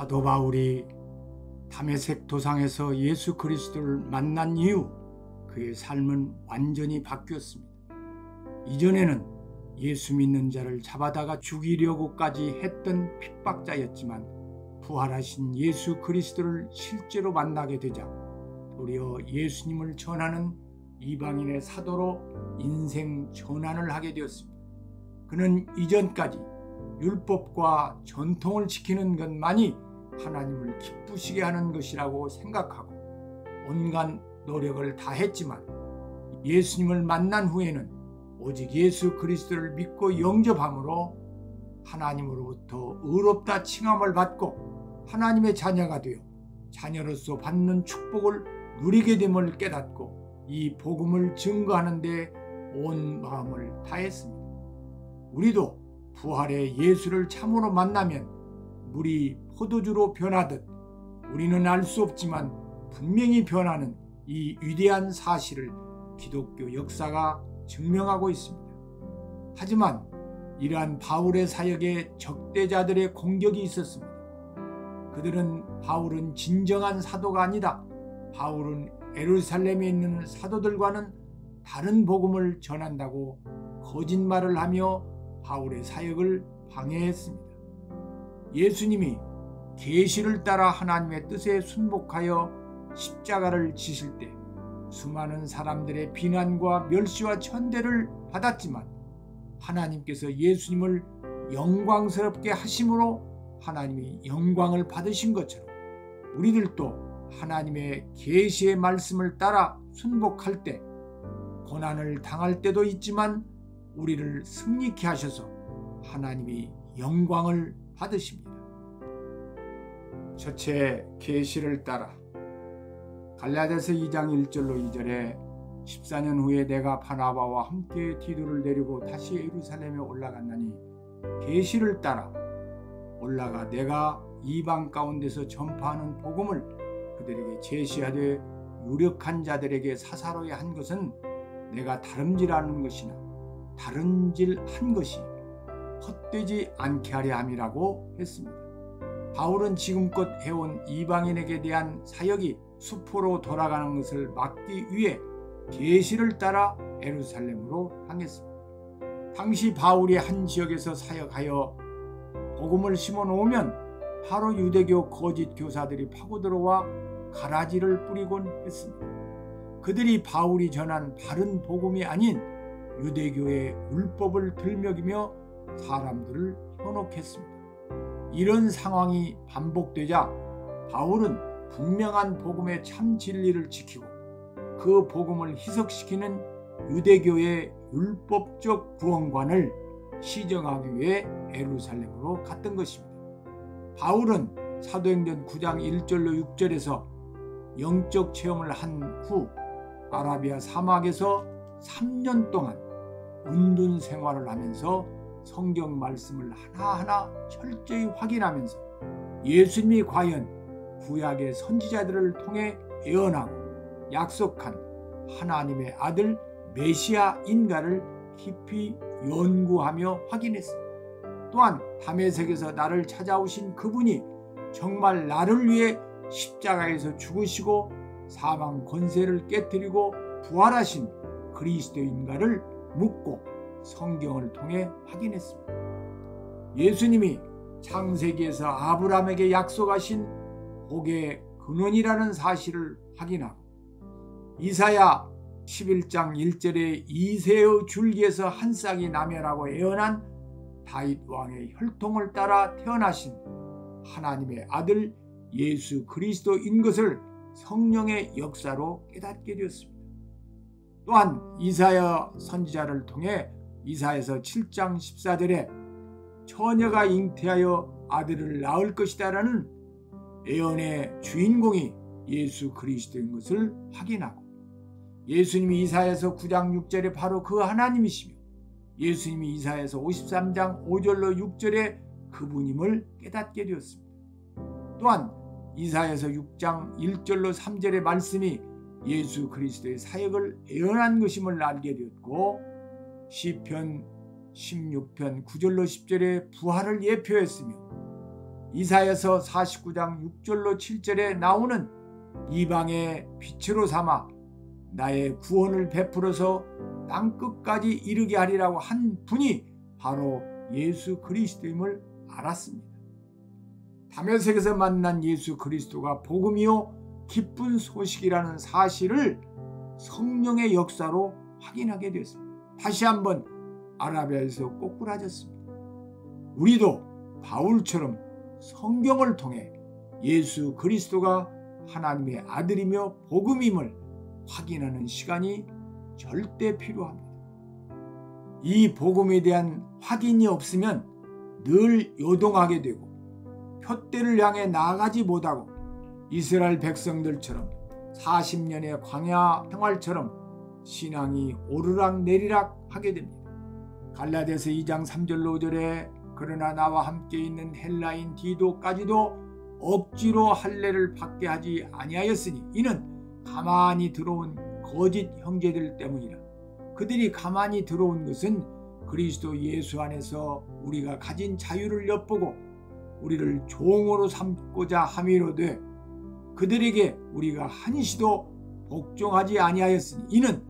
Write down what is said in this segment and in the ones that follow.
사도 바울이 다메섹 도상에서 예수 그리스도를 만난 이후 그의 삶은 완전히 바뀌었습니다. 이전에는 예수 믿는 자를 잡아다가 죽이려고까지 했던 핍박자였지만 부활하신 예수 그리스도를 실제로 만나게 되자 도리어 예수님을 전하는 이방인의 사도로 인생 전환을 하게 되었습니다. 그는 이전까지 율법과 전통을 지키는 것만이 하나님을 기쁘시게 하는 것이라고 생각하고 온갖 노력을 다했지만 예수님을 만난 후에는 오직 예수 그리스도를 믿고 영접함으로 하나님으로부터 의롭다 칭함을 받고 하나님의 자녀가 되어 자녀로서 받는 축복을 누리게 됨을 깨닫고 이 복음을 증거하는 데 온 마음을 다했습니다. 우리도 부활의 예수를 참으로 만나면 물이 포도주로 변하듯 우리는 알 수 없지만 분명히 변하는 이 위대한 사실을 기독교 역사가 증명하고 있습니다. 하지만 이러한 바울의 사역에 적대자들의 공격이 있었습니다. 그들은 바울은 진정한 사도가 아니다. 바울은 예루살렘에 있는 사도들과는 다른 복음을 전한다고 거짓말을 하며 바울의 사역을 방해했습니다. 예수님이 계시를 따라 하나님의 뜻에 순복하여 십자가를 지실 때 수많은 사람들의 비난과 멸시와 천대를 받았지만 하나님께서 예수님을 영광스럽게 하심으로 하나님이 영광을 받으신 것처럼 우리들도 하나님의 계시의 말씀을 따라 순복할 때 고난을 당할 때도 있지만 우리를 승리케 하셔서 하나님이 영광을 받으십니다. 첫째, 계시를 따라 갈라디아서 2장 1절로 2절에 14년 후에 내가 바나바와 함께 디도를 데리고 다시 예루살렘에 올라갔나니 계시를 따라 올라가 내가 이방 가운데서 전파하는 복음을 그들에게 제시하되 유력한 자들에게 사사로이 한 것은 내가 다름질하는 것이나 다른질한 것이 헛되지 않게 하려 함이라고 했습니다. 바울은 지금껏 해온 이방인에게 대한 사역이 수포로 돌아가는 것을 막기 위해 계시를 따라 예루살렘으로 향했습니다. 당시 바울이 한 지역에서 사역하여 복음을 심어놓으면 바로 유대교 거짓 교사들이 파고 들어와 가라지를 뿌리곤 했습니다. 그들이 바울이 전한 바른 복음이 아닌 유대교의 율법을 들먹이며 사람들을 현혹했습니다. 이런 상황이 반복되자 바울은 분명한 복음의 참 진리를 지키고 그 복음을 희석시키는 유대교의 율법적 구원관을 시정하기 위해 예루살렘으로 갔던 것입니다. 바울은 사도행전 9장 1절로 6절에서 영적 체험을 한 후 아라비아 사막에서 3년 동안 은둔 생활을 하면서 성경 말씀을 하나하나 철저히 확인하면서 예수님이 과연 구약의 선지자들을 통해 예언하고 약속한 하나님의 아들 메시아인가를 깊이 연구하며 확인했습니다. 또한 다메섹에서 나를 찾아오신 그분이 정말 나를 위해 십자가에서 죽으시고 사망 권세를 깨뜨리고 부활하신 그리스도인가를 묻고 성경을 통해 확인했습니다. 예수님이 창세기에서 아브라함에게 약속하신 복의 근원이라는 사실을 확인하고 이사야 11장 1절에 이새의 줄기에서 한 싹이 나며라고 예언한 다윗 왕의 혈통을 따라 태어나신 하나님의 아들 예수 그리스도인 것을 성령의 역사로 깨닫게 되었습니다. 또한 이사야 선지자를 통해 이사야서 7장 14절에 처녀가 잉태하여 아들을 낳을 것이다라는 예언의 주인공이 예수 그리스도인 것을 확인하고 예수님이 이사야서 9장 6절에 바로 그 하나님이시며 예수님이 이사야서 53장 5절로 6절에 그분임을 깨닫게 되었습니다. 또한 이사야서 6장 1절로 3절의 말씀이 예수 그리스도의 사역을 예언한 것임을 알게 되었고 시편 16편 9절로 10절에 부활을 예표했으며 이사야서 49장 6절로 7절에 나오는 이방의 빛으로 삼아 나의 구원을 베풀어서 땅끝까지 이르게 하리라고 한 분이 바로 예수 그리스도임을 알았습니다. 다메섹에서 만난 예수 그리스도가 복음이요 기쁜 소식이라는 사실을 성령의 역사로 확인하게 되었습니다. 다시 한번 아라비아에서 꼬꾸라졌습니다. 우리도 바울처럼 성경을 통해 예수 그리스도가 하나님의 아들이며 복음임을 확인하는 시간이 절대 필요합니다. 이 복음에 대한 확인이 없으면 늘 요동하게 되고 표대를 향해 나아가지 못하고 이스라엘 백성들처럼 40년의 광야 생활처럼 신앙이 오르락내리락 하게 됩니다. 갈라디아서 2장 3절로 5절에 그러나 나와 함께 있는 헬라인 디도까지도 억지로 할례를 받게 하지 아니하였으니 이는 가만히 들어온 거짓 형제들 때문이라. 그들이 가만히 들어온 것은 그리스도 예수 안에서 우리가 가진 자유를 엿보고 우리를 종으로 삼고자 함이로되 그들에게 우리가 한시도 복종하지 아니하였으니 이는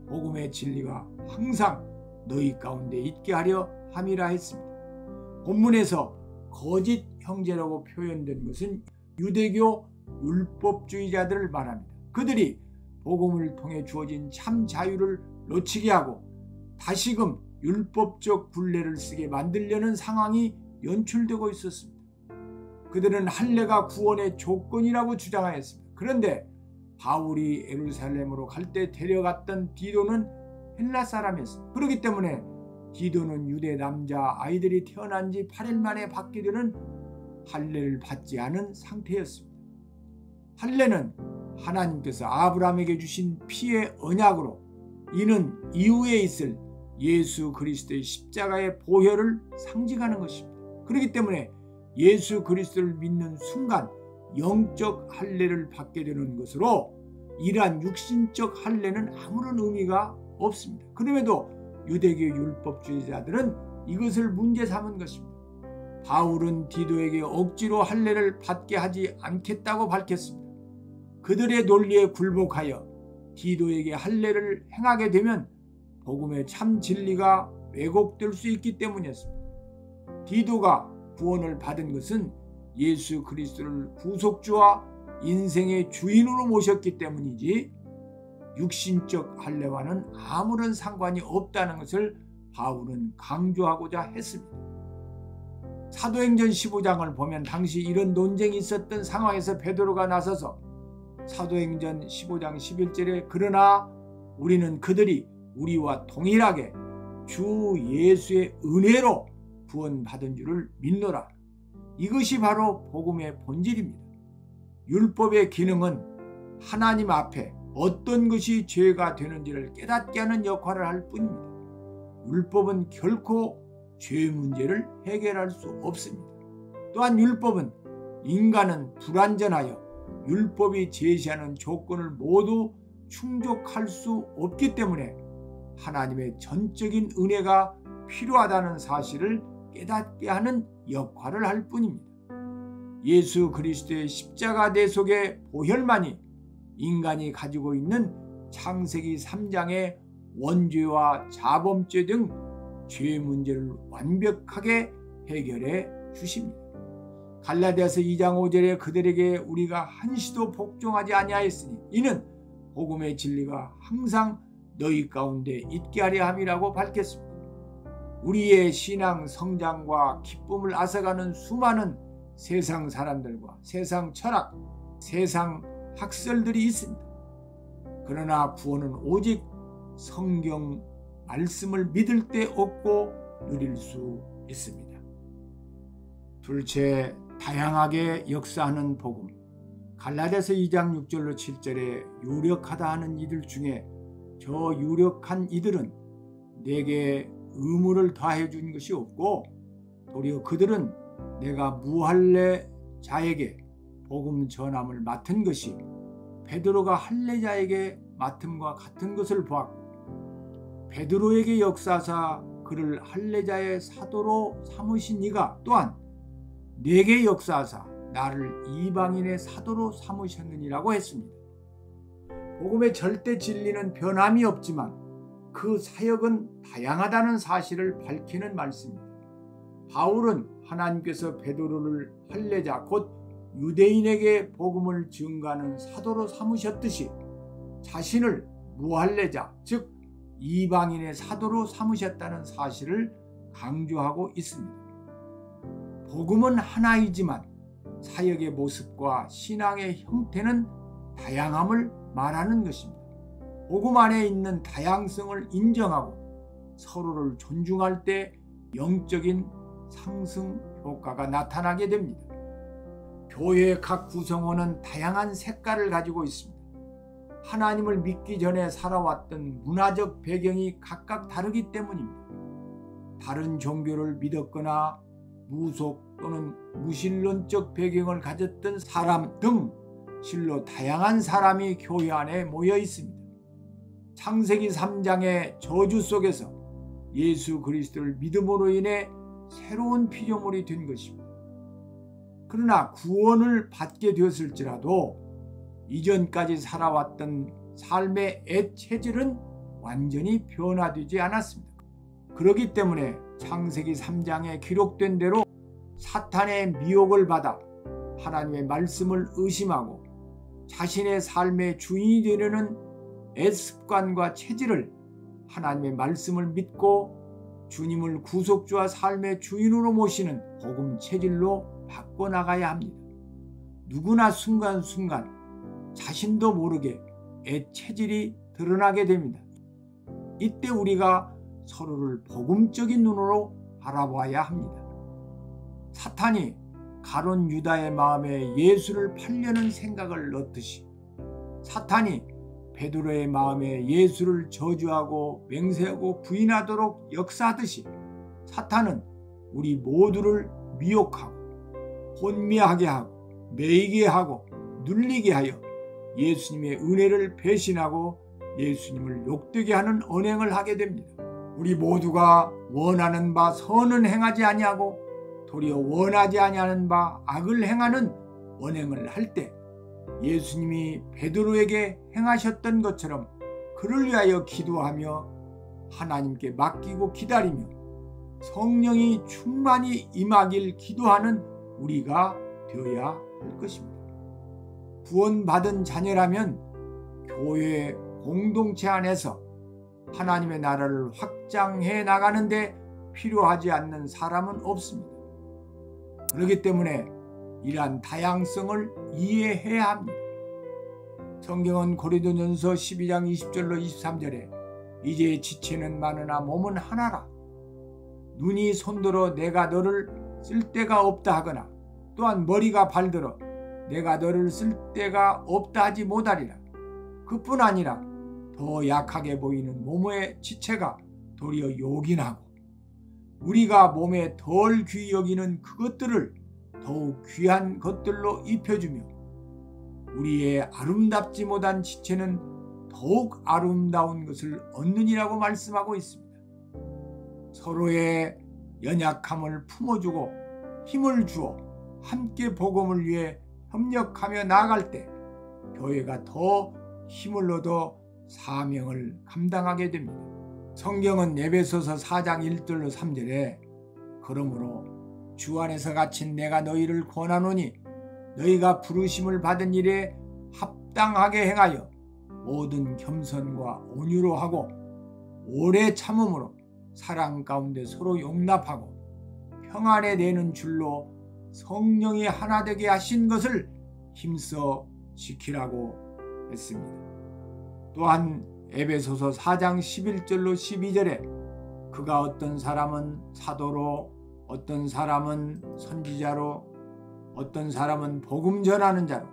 복음의 진리가 항상 너희 가운데 있게 하려 함이라 했습니다. 본문에서 거짓 형제라고 표현된 것은 유대교 율법주의자들을 말합니다. 그들이 복음을 통해 주어진 참 자유를 놓치게 하고 다시금 율법적 굴레를 쓰게 만들려는 상황이 연출되고 있었습니다. 그들은 할례가 구원의 조건이라고 주장하였습니다. 그런데 바울이 예루살렘으로 갈 때 데려갔던 디도는 헬라 사람이었습니다. 그렇기 때문에 디도는 유대 남자 아이들이 태어난 지 8일 만에 받게 되는 할례를 받지 않은 상태였습니다. 할례는 하나님께서 아브라함에게 주신 피의 언약으로 이는 이후에 있을 예수 그리스도의 십자가의 보혈을 상징하는 것입니다. 그렇기 때문에 예수 그리스도를 믿는 순간 영적 할례를 받게 되는 것으로 이러한 육신적 할례는 아무런 의미가 없습니다. 그럼에도 유대교 율법주의자들은 이것을 문제 삼은 것입니다. 바울은 디도에게 억지로 할례를 받게 하지 않겠다고 밝혔습니다. 그들의 논리에 굴복하여 디도에게 할례를 행하게 되면 복음의 참 진리가 왜곡될 수 있기 때문이었습니다. 디도가 구원을 받은 것은 예수 그리스도를 구속주와 인생의 주인으로 모셨기 때문이지 육신적 할례와는 아무런 상관이 없다는 것을 바울은 강조하고자 했습니다. 사도행전 15장을 보면 당시 이런 논쟁이 있었던 상황에서 베드로가 나서서 사도행전 15장 11절에 그러나 우리는 그들이 우리와 동일하게 주 예수의 은혜로 구원받은 줄을 믿노라. 이것이 바로 복음의 본질입니다. 율법의 기능은 하나님 앞에 어떤 것이 죄가 되는지를 깨닫게 하는 역할을 할 뿐입니다. 율법은 결코 죄 문제를 해결할 수 없습니다. 또한 율법은 인간은 불완전하여 율법이 제시하는 조건을 모두 충족할 수 없기 때문에 하나님의 전적인 은혜가 필요하다는 사실을 깨닫게 하는 역할을 할 뿐입니다. 예수 그리스도의 십자가 대속의 보혈만이 인간이 가지고 있는 창세기 3장의 원죄와 자범죄 등 죄 문제를 완벽하게 해결해 주십니다. 갈라디아서 2장 5절에 그들에게 우리가 한시도 복종하지 아니하였으니 이는 복음의 진리가 항상 너희 가운데 있게 하려 함이라고 밝혔습니다. 우리의 신앙 성장과 기쁨을 앗아가는 수많은 세상 사람들과 세상 철학, 세상 학설들이 있습니다. 그러나 구원은 오직 성경 말씀을 믿을 때 얻고 누릴 수 있습니다. 둘째, 다양하게 역사하는 복음. 갈라디아서 2장 6절로 7절에 유력하다 하는 이들 중에 저 유력한 이들은 내게 의무를 더해 준 것이 없고 도리어 그들은 내가 무할례자에게 복음 전함을 맡은 것이 베드로가 할례자에게 맡음과 같은 것을 보았고 베드로에게 역사하사 그를 할례자의 사도로 삼으신 이가 또한 내게 역사하사 나를 이방인의 사도로 삼으셨느니라고 했습니다. 복음의 절대 진리는 변함이 없지만 그 사역은 다양하다는 사실을 밝히는 말씀입니다. 바울은 하나님께서 베드로를 할례자 곧 유대인에게 복음을 증거하는 사도로 삼으셨듯이 자신을 무할례자 즉 이방인의 사도로 삼으셨다는 사실을 강조하고 있습니다. 복음은 하나이지만 사역의 모습과 신앙의 형태는 다양함을 말하는 것입니다. 복음 안에 있는 다양성을 인정하고 서로를 존중할 때 영적인 상승 효과가 나타나게 됩니다. 교회의 각 구성원은 다양한 색깔을 가지고 있습니다. 하나님을 믿기 전에 살아왔던 문화적 배경이 각각 다르기 때문입니다. 다른 종교를 믿었거나 무속 또는 무신론적 배경을 가졌던 사람 등 실로 다양한 사람이 교회 안에 모여 있습니다. 창세기 3장의 저주 속에서 예수 그리스도를 믿음으로 인해 새로운 피조물이 된 것입니다. 그러나 구원을 받게 되었을지라도 이전까지 살아왔던 삶의 옛 체질은 완전히 변화되지 않았습니다. 그렇기 때문에 창세기 3장에 기록된 대로 사탄의 미혹을 받아 하나님의 말씀을 의심하고 자신의 삶의 주인이 되려는 옛 습관과 체질을 하나님의 말씀을 믿고 주님을 구속주와 삶의 주인으로 모시는 복음 체질로 바꿔나가야 합니다. 누구나 순간순간 자신도 모르게 옛 체질이 드러나게 됩니다. 이때 우리가 서로를 복음적인 눈으로 바라봐야 합니다. 사탄이 가룟 유다의 마음에 예수를 팔려는 생각을 넣듯이 사탄이 베드로의 마음에 예수를 저주하고 맹세하고 부인하도록 역사하듯이 사탄은 우리 모두를 미혹하고 혼미하게 하고 매이게 하고 눌리게 하여 예수님의 은혜를 배신하고 예수님을 욕되게 하는 언행을 하게 됩니다. 우리 모두가 원하는 바 선은 행하지 아니하고 도리어 원하지 아니하는 바 악을 행하는 언행을 할 때 예수님이 베드로에게 행하셨던 것처럼 그를 위하여 기도하며 하나님께 맡기고 기다리며 성령이 충만히 임하길 기도하는 우리가 되어야 할 것입니다. 구원받은 자녀라면 교회 공동체 안에서 하나님의 나라를 확장해 나가는데 필요하지 않는 사람은 없습니다. 그렇기 때문에 이러한 다양성을 이해해야 합니다. 성경은 고린도전서 12장 20절로 23절에 이제 지체는 많으나 몸은 하나라. 눈이 손들어 내가 너를 쓸 데가 없다 하거나 또한 머리가 발들어 내가 너를 쓸 데가 없다 하지 못하리라. 그뿐 아니라 더 약하게 보이는 몸의 지체가 도리어 요긴하고 우리가 몸에 덜 귀히 여기는 그것들을 더욱 귀한 것들로 입혀주며 우리의 아름답지 못한 지체는 더욱 아름다운 것을 얻느니라고 말씀하고 있습니다. 서로의 연약함을 품어주고 힘을 주어 함께 복음을 위해 협력하며 나아갈 때 교회가 더 힘을 얻어 사명을 감당하게 됩니다. 성경은 에베소서 4장 1절로 3절에 그러므로 주 안에서 갇힌 내가 너희를 권하노니 너희가 부르심을 받은 일에 합당하게 행하여 모든 겸손과 온유로 하고 오래 참음으로 사랑 가운데 서로 용납하고 평안에 내는 줄로 성령이 하나 되게 하신 것을 힘써 지키라고 했습니다. 또한 에베소서 4장 11절로 12절에 그가 어떤 사람은 사도로 어떤 사람은 선지자로 어떤 사람은 복음 전하는 자로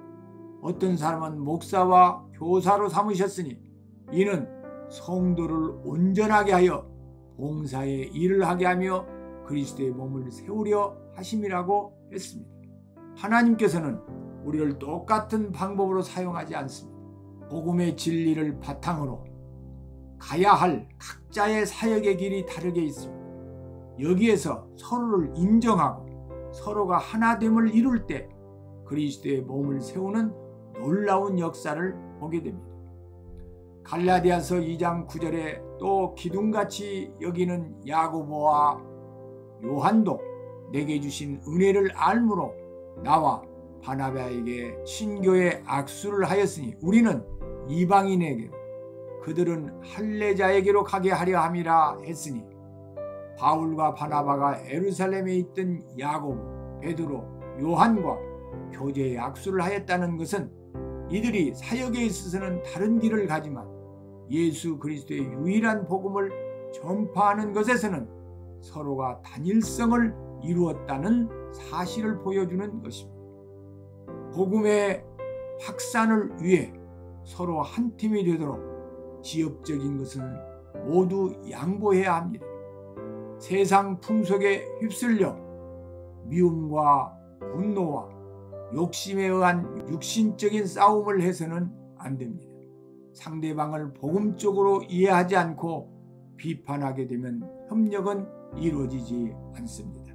어떤 사람은 목사와 교사로 삼으셨으니 이는 성도를 온전하게 하여 봉사의 일을 하게 하며 그리스도의 몸을 세우려 하심이라고 했습니다. 하나님께서는 우리를 똑같은 방법으로 사용하지 않습니다. 복음의 진리를 바탕으로 가야 할 각자의 사역의 길이 다르게 있습니다. 여기에서 서로를 인정하고 서로가 하나됨을 이룰 때 그리스도의 몸을 세우는 놀라운 역사를 보게 됩니다. 갈라디아서 2장 9절에 또 기둥같이 여기는 야고보와 요한도 내게 주신 은혜를 알므로 나와 바나바에게 친교의 악수를 하였으니 우리는 이방인에게로 그들은 할례자에게로 가게 하려 함이라 했으니, 바울과 바나바가 예루살렘에 있던 야고보, 베드로, 요한과 교제의 악수를 하였다는 것은 이들이 사역에 있어서는 다른 길을 가지만 예수 그리스도의 유일한 복음을 전파하는 것에서는 서로가 단일성을 이루었다는 사실을 보여주는 것입니다. 복음의 확산을 위해 서로 한 팀이 되도록 지엽적인 것은 모두 양보해야 합니다. 세상 풍속에 휩쓸려 미움과 분노와 욕심에 의한 육신적인 싸움을 해서는 안 됩니다. 상대방을 복음적으로 이해하지 않고 비판하게 되면 협력은 이루어지지 않습니다.